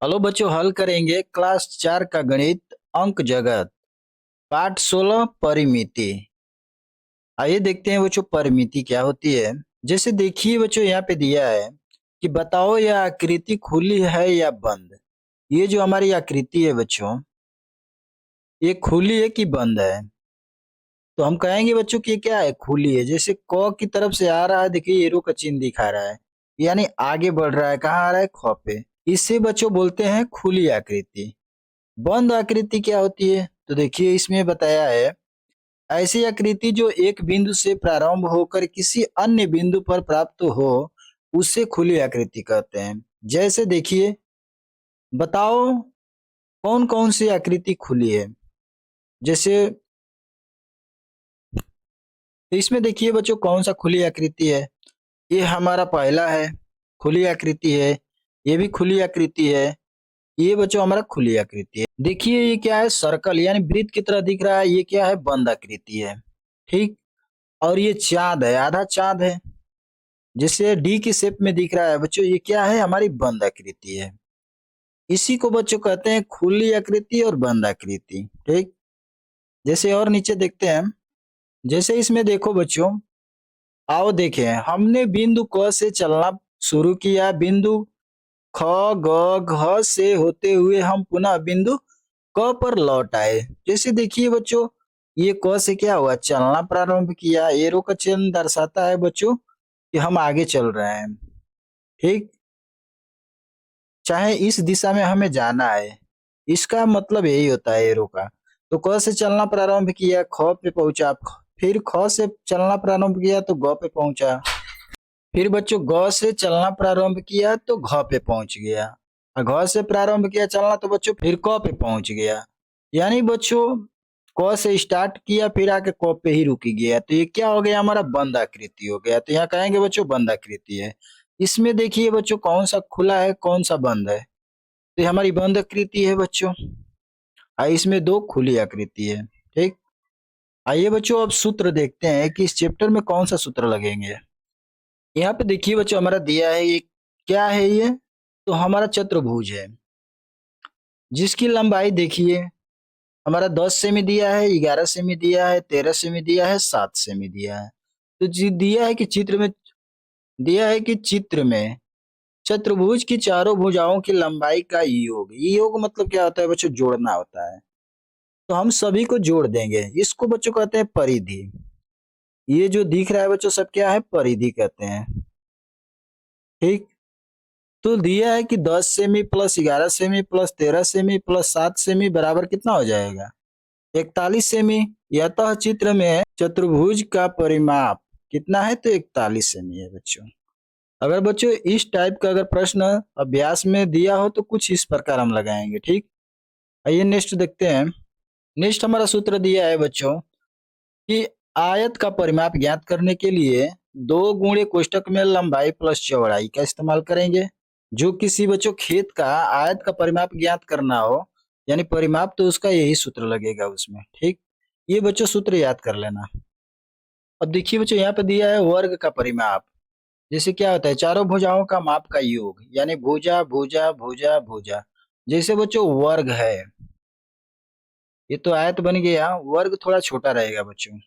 Hello बच्चों, हल करेंगे क्लास 4 का गणित अंक जगत पाठ 16 परिमिति। आइए देखते हैं बच्चों परिमिति क्या होती है। जैसे देखिए बच्चों यहाँ पे दिया है कि बताओ यह आकृति खुली है या बंद। ये जो हमारी आकृति है बच्चों, ये खुली है कि बंद है। तो हम कहेंगे बच्चों कि ये क्या है, खुली है। जैसे क की तरफ से आ रहा है, देखिए एरो का चिन्ह दिखा रहा है, यानी आगे बढ़ रहा है। कहाँ आ रहा है, ख पे। इसे बच्चों बोलते हैं खुली आकृति। बंद आकृति क्या होती है, तो देखिए इसमें बताया है ऐसी आकृति जो एक बिंदु से प्रारंभ होकर किसी अन्य बिंदु पर प्राप्त हो, उसे खुली आकृति कहते हैं। जैसे देखिए, बताओ कौन कौन सी आकृति खुली है। जैसे तो इसमें देखिए बच्चों कौन सा खुली आकृति है। ये हमारा पहला है, खुली आकृति है। ये भी खुली आकृति है। ये बच्चों हमारा खुली आकृति है। देखिए ये क्या है, सर्कल यानी वृत्त की तरह दिख रहा है। ये क्या है, बंद आकृति है। ठीक। और ये चांद है, आधा चांद है, जिसे डी की शेप में दिख रहा है बच्चों। ये क्या है, हमारी बंद आकृति है। इसी को बच्चों कहते हैं खुली आकृति और बंद आकृति। ठीक। जैसे और नीचे देखते हैं। जैसे इसमें देखो बच्चों, आओ देखें, हमने बिंदु क से चलना शुरू किया। बिंदु ख ग घ से होते हुए हम पुनः बिंदु क पर लौट आए। जैसे देखिए बच्चों, ये क से क्या हुआ, चलना प्रारंभ किया। एरो का चिन्ह दर्शाता है बच्चों कि हम आगे चल रहे हैं। ठीक। चाहे इस दिशा में हमें जाना है, इसका मतलब यही होता है एरो का। तो क से चलना प्रारंभ किया, ख पे पहुंचा। फिर ख से चलना प्रारंभ किया तो ग पे पहुंचा। फिर बच्चों ग से चलना प्रारंभ किया तो घ पे पहुंच गया। और घ से प्रारंभ किया चलना तो बच्चों फिर क पे पहुंच गया। यानी बच्चों क से स्टार्ट किया फिर आके क पे ही रुक गया। तो ये क्या हो गया, हमारा बंद आकृति हो गया। तो यहाँ कहेंगे बच्चों बंद आकृति है। इसमें देखिए बच्चों कौन सा खुला है कौन सा बंद है। तो ये हमारी बंद आकृति है बच्चों। और इसमें दो खुली आकृति है। ठीक। आइए बच्चों अब सूत्र देखते हैं कि इस चैप्टर में कौन सा सूत्र लगेंगे। यहाँ पे देखिए बच्चों हमारा दिया है, ये क्या है, ये तो हमारा चतुर्भुज है, जिसकी लंबाई देखिए हमारा 10 सेमी दिया है, 11 सेमी दिया है, 13 सेमी दिया है, 7 सेमी दिया है। तो जी दिया है कि चित्र में चतुर्भुज की चारों भुजाओं की लंबाई का योग। योग मतलब क्या होता है बच्चों, जोड़ना होता है। तो हम सभी को जोड़ देंगे। इसको बच्चों कहते हैं परिधि। ये जो दिख रहा है बच्चों सब क्या है, परिधि कहते हैं। ठीक। तो दिया है कि 10 semi plus 11 semi plus 13 semi plus 7 semi बराबर कितना हो जाएगा, 41 सेमी। यतः चित्र में चतुर्भुज का परिमाप कितना है, तो 41 सेमी है बच्चों। अगर बच्चों इस टाइप का अगर प्रश्न अभ्यास में दिया हो तो कुछ इस प्रकार हम लगाएंगे। ठीक। आइए नेक्स्ट देखते हैं। नेक्स्ट हमारा सूत्र दिया है बच्चों कि आयत का परिमाप ज्ञात करने के लिए दो गुणे कोष्टक में लंबाई प्लस चौड़ाई का इस्तेमाल करेंगे। जो किसी बच्चों खेत का आयत का परिमाप ज्ञात करना हो, यानी परिमाप, तो उसका यही सूत्र लगेगा उसमें। ठीक। ये बच्चों सूत्र याद कर लेना। अब देखिए बच्चों यहाँ पे दिया है वर्ग का परिमाप। जैसे क्या होता है, चारों भुजाओं का माप का योग, यानी भुजा भुजा भुजा भुजा। जैसे बच्चों वर्ग है, ये तो आयत बन गया। वर्ग थोड़ा छोटा रहेगा बच्चों,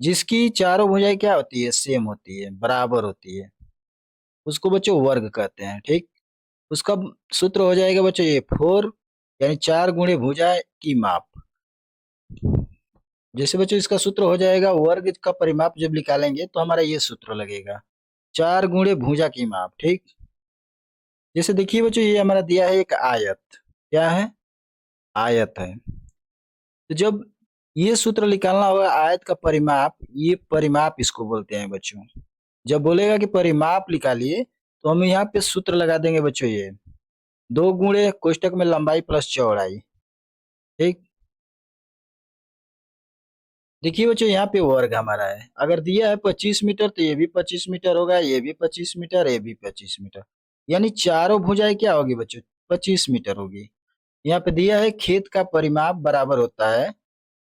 जिसकी चारों भुजाएं क्या होती है, सेम होती है, बराबर होती है, उसको बच्चों वर्ग कहते हैं। ठीक। उसका सूत्र हो जाएगा बच्चों ये 4, यानी 4 गुणे भुजा की माप। जैसे बच्चों इसका सूत्र हो जाएगा, वर्ग का परिमाप जब निकालेंगे तो हमारा ये सूत्र लगेगा, 4 गुणे भुजा की माप। ठीक। जैसे देखिए बच्चों ये हमारा दिया है एक आयत, क्या है, आयत है। तो जब ये सूत्र निकालना होगा आयत का परिमाप, ये परिमाप इसको बोलते हैं बच्चों। जब बोलेगा कि परिमाप निकालिए तो हम यहाँ पे सूत्र लगा देंगे बच्चों, ये 2 गुणे कोष्टक में लंबाई प्लस चौड़ाई। ठीक। देखिए बच्चों यहाँ पे वर्ग हमारा है। अगर दिया है 25 मीटर तो ये भी 25 मीटर होगा, ये भी 25 मीटर, ये भी 25 मीटर। यानी चारों भुजाएं क्या होगी बच्चों, 25 मीटर होगी। यहाँ पे दिया है खेत का परिमाप बराबर होता है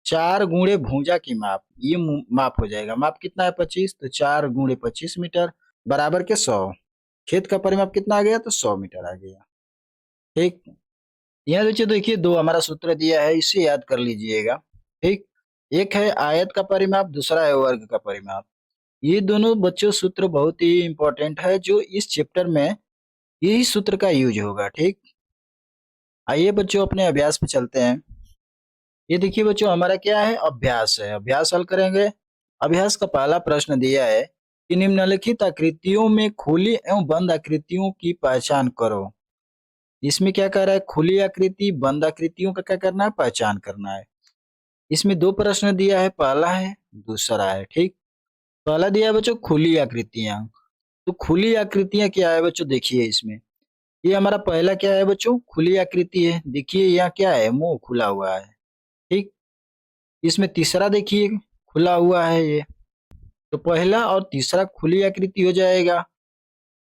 4 गुणे भुजा की माप। ये माप हो जाएगा, माप कितना है 25, तो 4 गुणे 25 मीटर बराबर के 100। खेत का परिमाप कितना आ गया, तो 100 मीटर आ गया। ठीक। यहाँ बच्चों देखिए दो हमारा सूत्र दिया है, इसे याद कर लीजिएगा। ठीक। एक है आयत का परिमाप, दूसरा है वर्ग का परिमाप। ये दोनों बच्चों सूत्र बहुत ही इंपॉर्टेंट है, जो इस चैप्टर में यही सूत्र का यूज होगा। ठीक। आइए बच्चों अपने अभ्यास पे चलते हैं। ये देखिए बच्चों हमारा क्या है, अभ्यास है। अभ्यास हल करेंगे। अभ्यास का पहला प्रश्न दिया है कि निम्नलिखित आकृतियों में खुली एवं बंद आकृतियों की पहचान करो। इसमें क्या कह रहा है, खुली आकृति बंद आकृतियों का क्या करना है, पहचान करना है। इसमें दो प्रश्न दिया है, पहला है दूसरा है। ठीक। पहला दिया है बच्चों खुली आकृतियां। तो खुली आकृतियां क्या है बच्चों, देखिए इसमें ये हमारा पहला क्या है बच्चों, खुली आकृति है। देखिए यहाँ क्या है, मुंह खुला हुआ है। ठीक। इसमें तीसरा देखिए खुला हुआ है ये। तो पहला और तीसरा खुली आकृति हो जाएगा।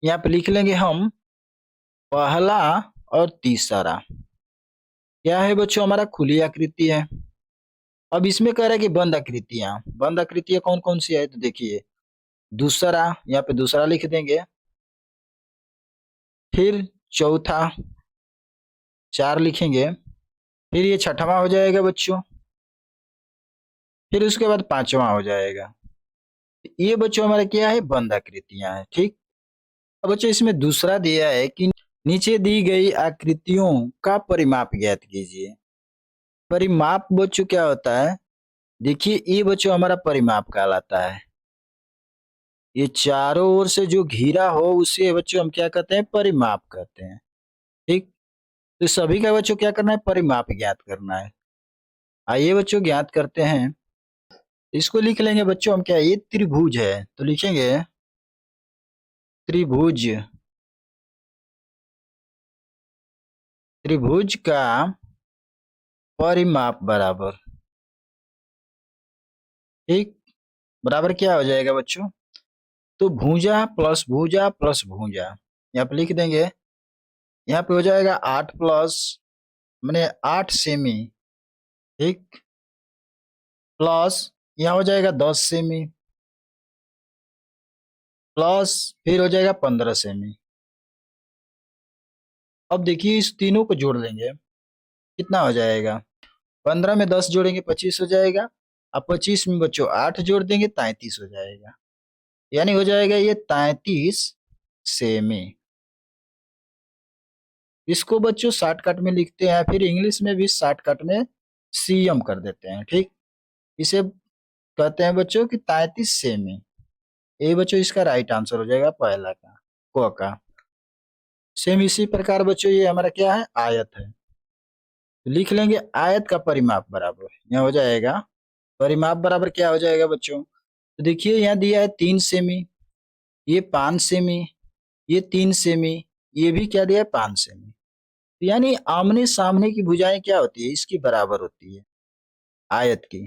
यहाँ पे लिख लेंगे हम पहला और तीसरा क्या है बच्चों, हमारा खुली आकृति है। अब इसमें कह रहा है कि बंद आकृतियां, बंद आकृतियां कौन कौन सी है, तो देखिए दूसरा, यहाँ पे दूसरा लिख देंगे। फिर चौथा, चार लिखेंगे। फिर ये छठवां हो जाएगा बच्चों। फिर उसके बाद पांचवा हो जाएगा। ये बच्चों हमारा क्या है, बंद आकृतियां है। ठीक। अब बच्चों इसमें दूसरा दिया है कि नीचे दी गई आकृतियों का परिमाप ज्ञात कीजिए। परिमाप बच्चों क्या होता है, देखिए ये बच्चों हमारा परिमाप कहलाता है। ये चारों ओर से जो घिरा हो उसे बच्चों हम क्या कहते हैं, परिमाप कहते हैं। ठीक। तो सभी का बच्चों क्या करना है, परिमाप ज्ञात करना है। आइए बच्चों ज्ञात करते हैं। इसको लिख लेंगे बच्चों हम, क्या ये त्रिभुज है तो लिखेंगे त्रिभुज। त्रिभुज का परिमाप बराबर, ठीक, बराबर क्या हो जाएगा बच्चों, तो भुजा प्लस भुजा प्लस भुजा। यहाँ पे लिख देंगे। यहाँ पे हो जाएगा 8 प्लस मैंने 8 सेमी। ठीक। प्लस यहाँ हो जाएगा 10 सेमी। प्लस फिर हो जाएगा 15 सेमी। अब देखिए इस तीनों को जोड़ लेंगे, कितना हो जाएगा, 15 में 10 जोड़ेंगे 25 हो जाएगा। अब 25 में बच्चों 8 जोड़ देंगे 33 हो जाएगा। यानी हो जाएगा ये 33 सेमी। इसको बच्चों शॉर्टकट में लिखते हैं, फिर इंग्लिश में भी शॉर्टकट में सीएम कर देते हैं। ठीक। इसे कहते हैं बच्चों कि 33 सेमी। ये बच्चों इसका राइट आंसर हो जाएगा पहला का, क का। सेम इसी प्रकार बच्चों ये हमारा क्या है, आयत है। तो लिख लेंगे आयत का परिमाप बराबर, यहाँ हो जाएगा परिमाप बराबर क्या हो जाएगा बच्चों, तो देखिए यहाँ दिया है 3 सेमी, ये 5 सेमी, ये 3 सेमी, ये भी क्या दिया है 5 सेमी। तो यानी आमने सामने की भुजाएं क्या होती है, इसकी बराबर होती है आयत की।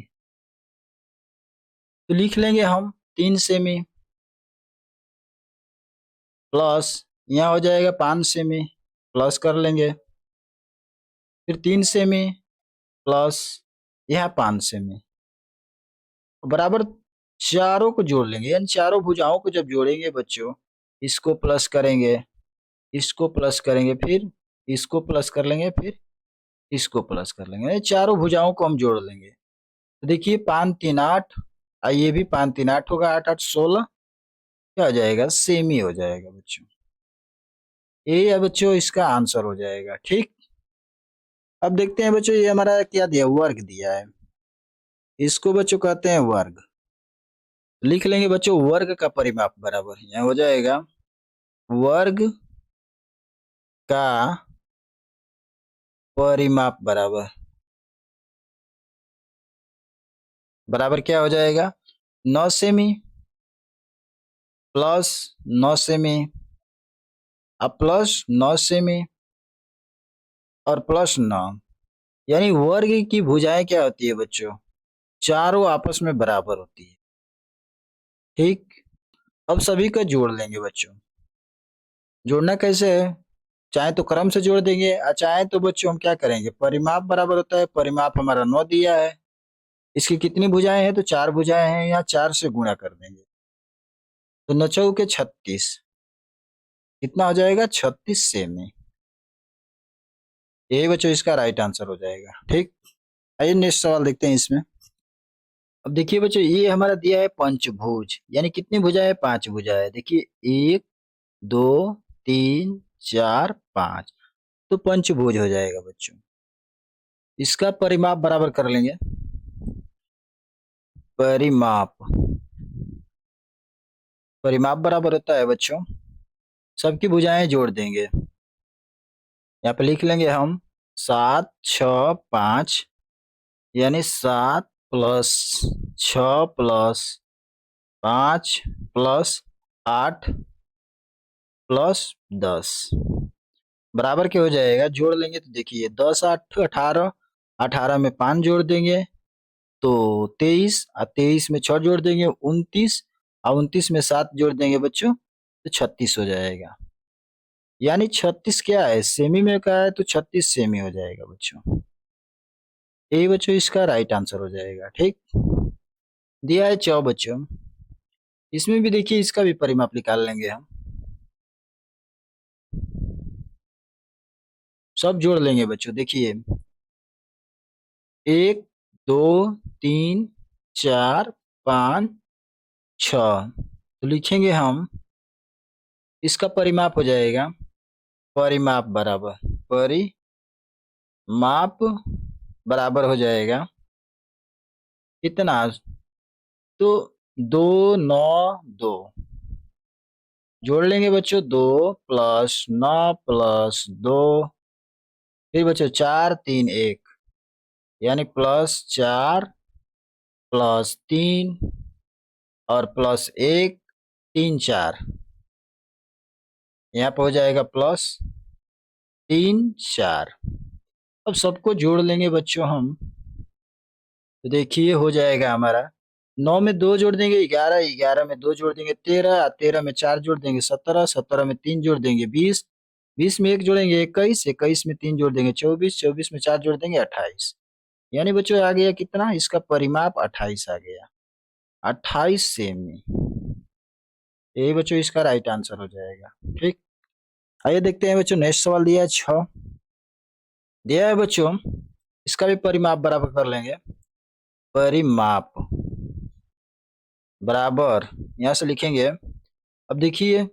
तो लिख लेंगे हम 3 सेमी प्लस यहाँ हो जाएगा 5 सेमी, प्लस कर लेंगे। फिर 3 सेमी प्लस यहाँ 5 सेमी बराबर, चारों को जोड़ लेंगे। यानी चारों भुजाओं को जब जोड़ेंगे बच्चों, इसको प्लस करेंगे, इसको प्लस करेंगे, फिर इसको प्लस कर लेंगे, फिर इसको प्लस कर लेंगे। चारों भुजाओं को हम जोड़ लेंगे। तो देखिए 5 3 8, ये भी 5 3 8 होगा, 8 8 16, क्या हो जाएगा, सेमी हो जाएगा बच्चों। ये है बच्चों इसका आंसर हो जाएगा। ठीक। अब देखते हैं बच्चों ये हमारा क्या दिया, वर्ग दिया है। इसको बच्चों कहते हैं वर्ग। लिख लेंगे बच्चों वर्ग का परिमाप बराबर, यहाँ हो जाएगा वर्ग का परिमाप बराबर, बराबर क्या हो जाएगा, 9 सेमी प्लस 9 सेमी, अब प्लस 9 सेमी और प्लस 9। यानी वर्ग की भुजाएं क्या होती है बच्चों, चारों आपस में बराबर होती है। ठीक। अब सभी का जोड़ लेंगे बच्चों। जोड़ना कैसे है, चाहे तो क्रम से जोड़ देंगे, और चाहे तो बच्चों हम क्या करेंगे, परिमाप बराबर होता है, परिमाप हमारा 9 दिया है, इसकी कितनी भुजाएं हैं, तो 4 भुजाएं हैं, यहाँ 4 से गुणा कर देंगे। तो 9 चौके 36, कितना हो जाएगा, 36 सेमी। यही बच्चों इसका राइट आंसर हो जाएगा। ठीक, आइए नेक्स्ट सवाल देखते हैं इसमें। अब देखिए बच्चों, ये हमारा दिया है पंचभुज, यानी कितनी भुजा है? 5 भुजा है। देखिए 1 2 3 4 5, तो पंचभुज हो जाएगा बच्चों। इसका परिमाप बराबर कर लेंगे। परिमाप, परिमाप बराबर होता है बच्चों, सबकी भुजाएं जोड़ देंगे। यहाँ पे लिख लेंगे हम 7 6 5, यानी 7 प्लस 6 प्लस 5 प्लस 8 प्लस 10 बराबर क्या हो जाएगा? जोड़ लेंगे तो देखिए 10 8 18, 18 में 5 जोड़ देंगे तो 23, और 23 में 6 जोड़ देंगे 29, और 29 में 7 जोड़ देंगे बच्चों तो 36 हो जाएगा। यानी 36 क्या है? सेमी में का है तो 36 सेमी हो जाएगा बच्चों। यही बच्चों इसका राइट आंसर हो जाएगा। ठीक, दिया है 4 बच्चों। इसमें भी देखिए इसका भी परिमाप निकाल लेंगे हम। सब जोड़ लेंगे बच्चों। देखिए 1 2 3 4 5 6, तो लिखेंगे हम, इसका परिमाप हो जाएगा, परिमाप बराबर, परिमाप बराबर हो जाएगा कितना? तो 2 9 2 जोड़ लेंगे बच्चों, 2 प्लस 9 प्लस 2, फिर बच्चों 4 3 1, यानी प्लस 4 प्लस 3 और प्लस 1 3 4, यहाँ पे हो जाएगा प्लस 3 4। अब सबको जोड़ लेंगे बच्चों हम, तो देखिए हो जाएगा हमारा, 9 में 2 जोड़ देंगे 11, 11 में 2 जोड़ देंगे 13, 13 में 4 जोड़ देंगे 17, 17 में 3 जोड़ देंगे 20, 20 में 1 जोड़ेंगे 21, 21 में 3 जोड़ देंगे 24, 24 में 4 जोड़ देंगे 28। यानी बच्चों आ गया कितना? इसका परिमाप 28 आ गया, 28 सेमी। यही बच्चों इसका राइट आंसर हो जाएगा। ठीक, आइए देखते हैं बच्चों नेक्स्ट सवाल दिया है 6, दिया है बच्चों, इसका भी परिमाप बराबर कर लेंगे। परिमाप बराबर यहां से लिखेंगे। अब देखिए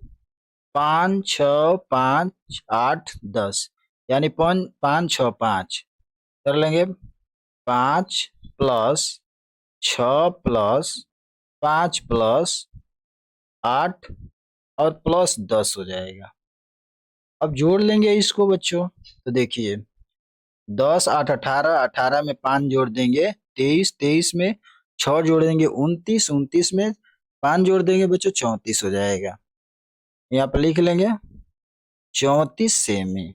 5 6 5 8 10, यानी 5 6 5 कर लेंगे, 5 प्लस 6 प्लस 5 प्लस 8 और प्लस 10 हो जाएगा। अब जोड़ लेंगे इसको बच्चों, तो देखिए 10 8 18, 18 में 5 जोड़ देंगे 23, 23 में 6 जोड़ देंगे 29, 29 में 5 जोड़ देंगे बच्चों 34 हो जाएगा। यहाँ पर लिख लेंगे 34 सेमी।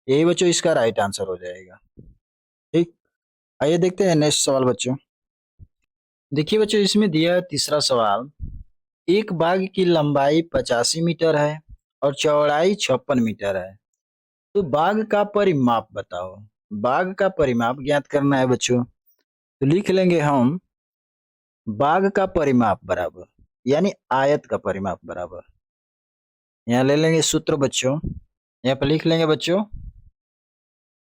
यही बच्चों इसका राइट आंसर हो जाएगा। ठीक, आइए देखते हैं नेक्स्ट सवाल बच्चों। देखिए बच्चों इसमें दिया है तीसरा सवाल, एक बाग की लंबाई 85 मीटर है और चौड़ाई 56 मीटर है, तो बाग का परिमाप बताओ। बाग का परिमाप ज्ञात करना है बच्चों, तो लिख लेंगे हम बाग का परिमाप बराबर, यानी आयत का परिमाप बराबर, यहाँ ले लेंगे सूत्र बच्चों, यहाँ पर लिख लेंगे बच्चों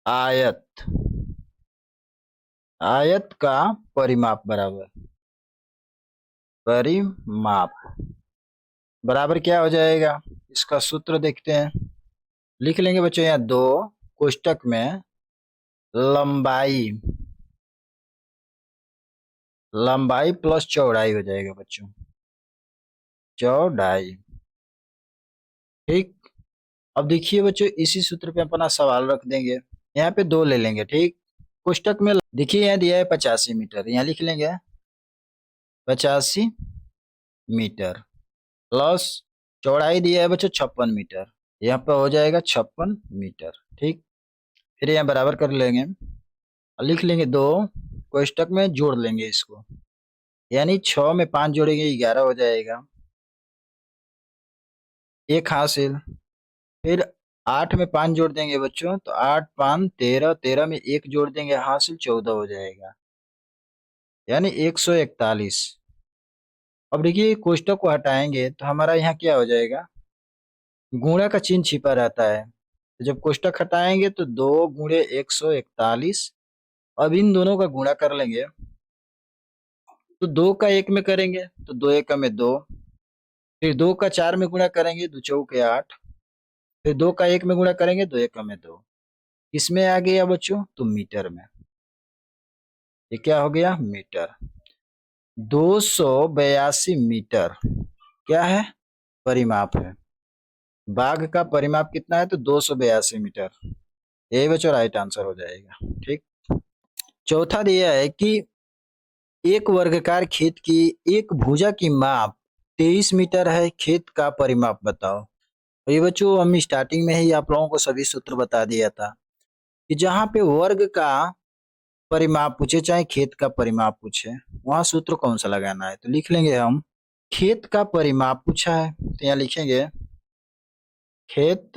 आयत, आयत का परिमाप बराबर, परिमाप बराबर क्या हो जाएगा? इसका सूत्र देखते हैं। लिख लेंगे बच्चों यहाँ 2 कोष्टक में लंबाई, लंबाई प्लस चौड़ाई हो जाएगा बच्चों, चौड़ाई। ठीक, अब देखिए बच्चों इसी सूत्र पे अपना सवाल रख देंगे। यहाँ पे 2 ले लेंगे। ठीक, कोष्टक में देखिए यहाँ दिया है 85 मीटर, यहाँ लिख लेंगे 85 मीटर प्लस चौड़ाई दिया है बच्चों 56 मीटर, यहाँ पे हो जाएगा 56 मीटर। ठीक, फिर यहाँ बराबर कर लेंगे और लिख लेंगे 2 कोष्टक में जोड़ लेंगे इसको, यानी 6 में 5 जोड़ेंगे 11 हो जाएगा, 1 हासिल। फिर 8 में 5 जोड़ देंगे बच्चों तो 8 5 13, 13 में 1 जोड़ देंगे हासिल 14 हो जाएगा, यानी 141। अब देखिए कोष्टक को हटाएंगे तो हमारा यहाँ क्या हो जाएगा? गुणा का चिन्ह छिपा रहता है, तो जब कोष्टक हटाएंगे तो 2 × 141। अब इन दोनों का गुणा कर लेंगे, तो 2 का 1 में करेंगे तो 2 एकम में 2, फिर 2 का 4 में गुणा करेंगे 2 चौके 8, फिर 2 का 1 में गुणा करेंगे 2 एकम में 2। किसमें आ गया बच्चों? तो मीटर में। ये क्या हो गया? मीटर। 282 मीटर क्या है? परिमाप है। बाघ का परिमाप कितना है? तो 282 मीटर। यही बच्चों राइट आंसर हो जाएगा। ठीक। चौथा दिया है कि एक वर्गाकार खेत की एक भुजा की माप 23 मीटर है, खेत का परिमाप बताओ। तो ये बच्चों हम स्टार्टिंग में ही आप लोगों को सभी सूत्र बता दिया था कि जहां पे वर्ग का परिमाप पूछे चाहे खेत का परिमाप पूछे, वहां सूत्र कौन सा लगाना है। तो लिख लेंगे हम, खेत का परिमाप पूछा है तो यहाँ लिखेंगे खेत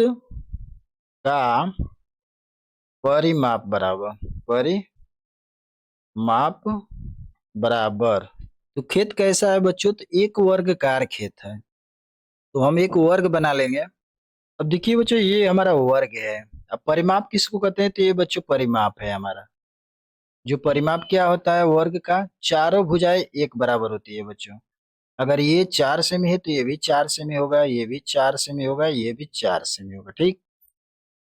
का परिमाप बराबर। तो खेत कैसा है बच्चों? तो एक वर्गकार खेत है, तो हम एक वर्ग बना लेंगे। अब देखिए बच्चों, ये हमारा वर्ग है। अब परिमाप किसको कहते हैं? तो ये बच्चों परिमाप है हमारा। जो परिमाप क्या होता है वर्ग का? चारों भुजाएं एक बराबर होती है बच्चों। अगर ये 4 सेमी है तो ये भी 4 सेमी होगा, ये भी 4 सेमी होगा, ये भी 4 सेमी होगा। ठीक।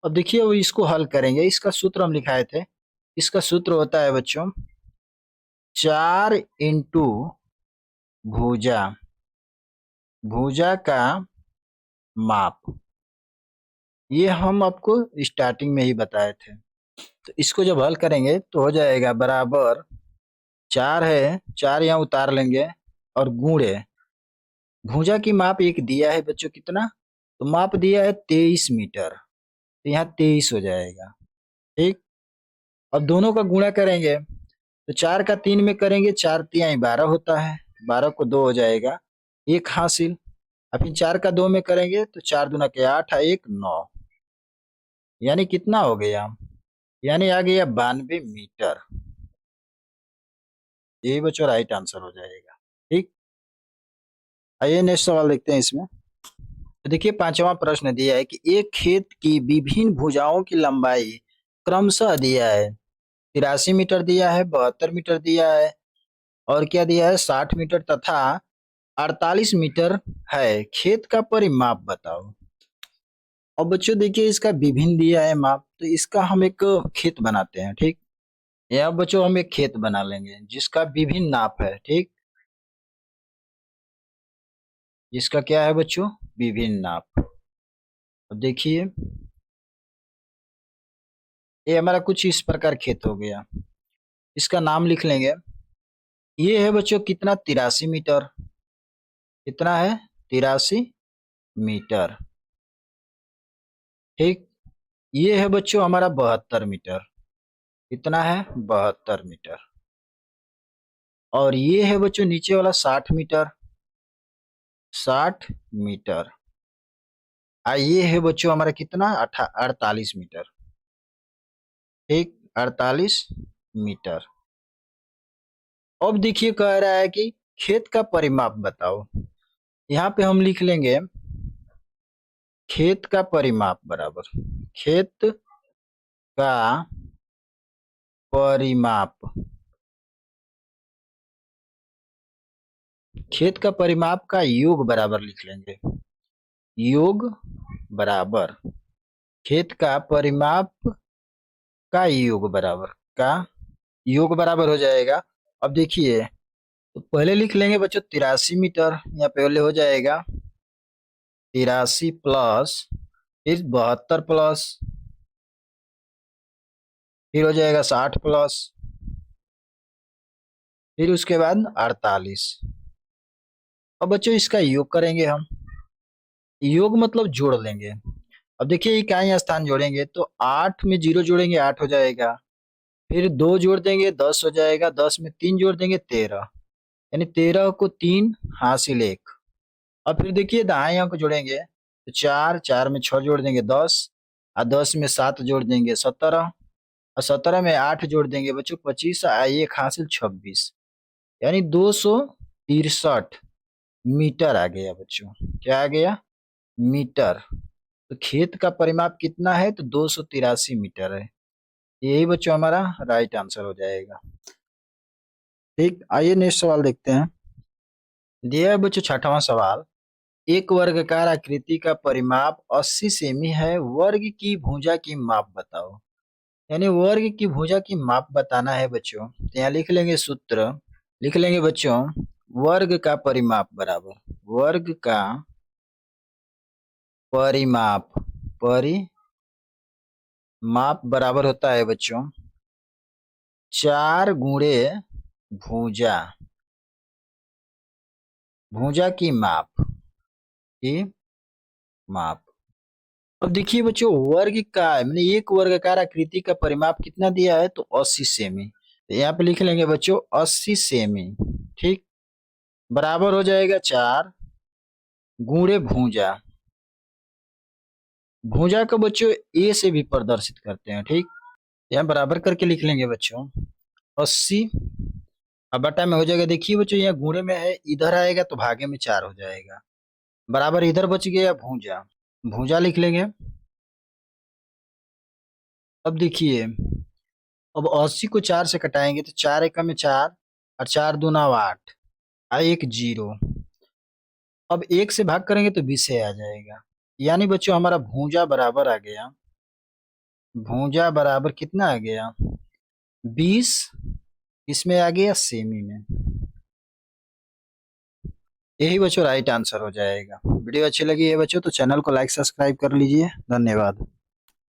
अब देखिए वो इसको हल करेंगे। इसका सूत्र हम लिखाए थे। इसका सूत्र होता है बच्चों 4 इंटू भुजा, भुजा का माप। ये हम आपको स्टार्टिंग में ही बताए थे। तो इसको जब हल करेंगे तो हो जाएगा बराबर 4 है, 4 यहाँ उतार लेंगे और गुणे भुजा की माप एक दिया है बच्चों कितना? तो माप दिया है 23 मीटर, तो यहाँ 23 हो जाएगा। ठीक। अब दोनों का गुणा करेंगे तो 4 का 3 में करेंगे, 4 तिहाई 12 होता है, 12 को 2 हो जाएगा, 1 हासिल। अब फिर 4 का 2 में करेंगे तो 4 दूना के 8, 1 9, यानी कितना हो गया? यानी आ गया 92 मीटर। यही बच्चों राइट आंसर हो जाएगा। ठीक। आइए नेक्स्ट सवाल देखते हैं इसमें। तो देखिए पांचवा प्रश्न दिया है कि एक खेत की विभिन्न भुजाओं की लंबाई क्रमशः दिया है। 83 मीटर दिया है, 72 मीटर दिया है, और क्या दिया है? 60 मीटर तथा 48 मीटर है। खेत का परिमाप बताओ। और बच्चों देखिए इसका विभिन्न दिया है माप, तो इसका हम एक खेत बनाते हैं। ठीक। यहाँ बच्चों हम एक खेत बना लेंगे जिसका विभिन्न नाप है। ठीक। जिसका क्या है बच्चों? विभिन्न नाप। अब देखिए ये हमारा कुछ इस प्रकार खेत हो गया। इसका नाम लिख लेंगे। ये है बच्चों कितना? 83 मीटर। कितना है? 83 मीटर। ठीक। ये है बच्चों हमारा 72 मीटर। कितना है? 72 मीटर। और ये है बच्चों नीचे वाला 60 मीटर। 60 मीटर। ये है बच्चों हमारा कितना? 48 मीटर। ठीक। 48 मीटर। अब देखिए कह रहा है कि खेत का परिमाप बताओ। यहाँ पे हम लिख लेंगे खेत का परिमाप बराबर खेत का परिमाप। खेत का परिमाप का योग बराबर लिख लेंगे। योग बराबर खेत का परिमाप का योग बराबर का योग बराबर हो जाएगा। अब देखिए तो पहले लिख लेंगे बच्चों 83 मीटर। यहाँ पहले हो जाएगा 83 प्लस फिर 72 प्लस फिर हो जाएगा 60 प्लस फिर उसके बाद 48। अब बच्चों इसका योग करेंगे हम। योग मतलब जोड़ लेंगे। अब देखिए इकाई स्थान जोड़ेंगे तो 8 में 0 जोड़ेंगे 8 हो जाएगा, फिर 2 जोड़ देंगे 10 हो जाएगा, 10 में 3 जोड़ देंगे 13, यानी 13 को 3 हासिल 1। अब फिर देखिए दाएं अंक जोड़ेंगे तो 4, 4 में 6 जोड़ देंगे 10, और 10 में 7 जोड़ देंगे 17, और 17 में 8 जोड़ देंगे बच्चों 25, 1 हासिल 26, यानी 263 मीटर आ गया बच्चों। क्या आ गया? मीटर। तो खेत का परिमाप कितना है, तो 283 मीटर है। यही बच्चों हमारा राइट आंसर हो जाएगा। ठीक, आइए नेक्स्ट सवाल देखते हैं। दिया है बच्चों छठवां सवाल, एक वर्गाकार आकृति का परिमाप 80 सेमी है, वर्ग की भुजा की माप बताओ। यानी वर्ग की भुजा की माप बताना है बच्चों, तो यहाँ लिख लेंगे सूत्र, लिख लेंगे बच्चों वर्ग का परिमाप बराबर, वर्ग का परिमाप, परिमाप बराबर होता है बच्चों 4 गुणे भुजा, भुजा की माप, की माप। अब देखिए बच्चों वर्ग का मैंने एक वर्गाकार आकृति का परिमाप कितना दिया है, तो 80 सेमी। तो यहाँ पे लिख लेंगे बच्चों 80 सेमी। ठीक, बराबर हो जाएगा 4 गुणे भुजा, भुजा को बच्चों ए से भी प्रदर्शित करते हैं। ठीक, यहाँ बराबर करके लिख लेंगे बच्चों 80, अब बटा में हो जाएगा। देखिए बच्चों यहाँ गुणे में है, इधर आएगा तो भागे में 4 हो जाएगा, बराबर इधर बच गया भुजा, भुजा लिख लेंगे। अब देखिए अब 80 को 4 से कटाएंगे तो 4 एकम में 4 और 4 दूना 8 और 1 0। अब 1 से भाग करेंगे तो 20 से आ जाएगा। यानी बच्चों हमारा भुजा बराबर आ गया, भुजा बराबर कितना आ गया 20, इसमें आ गया सेमी में। यही बच्चों राइट आंसर हो जाएगा। वीडियो अच्छी लगी है बच्चों तो चैनल को लाइक सब्सक्राइब कर लीजिए। धन्यवाद।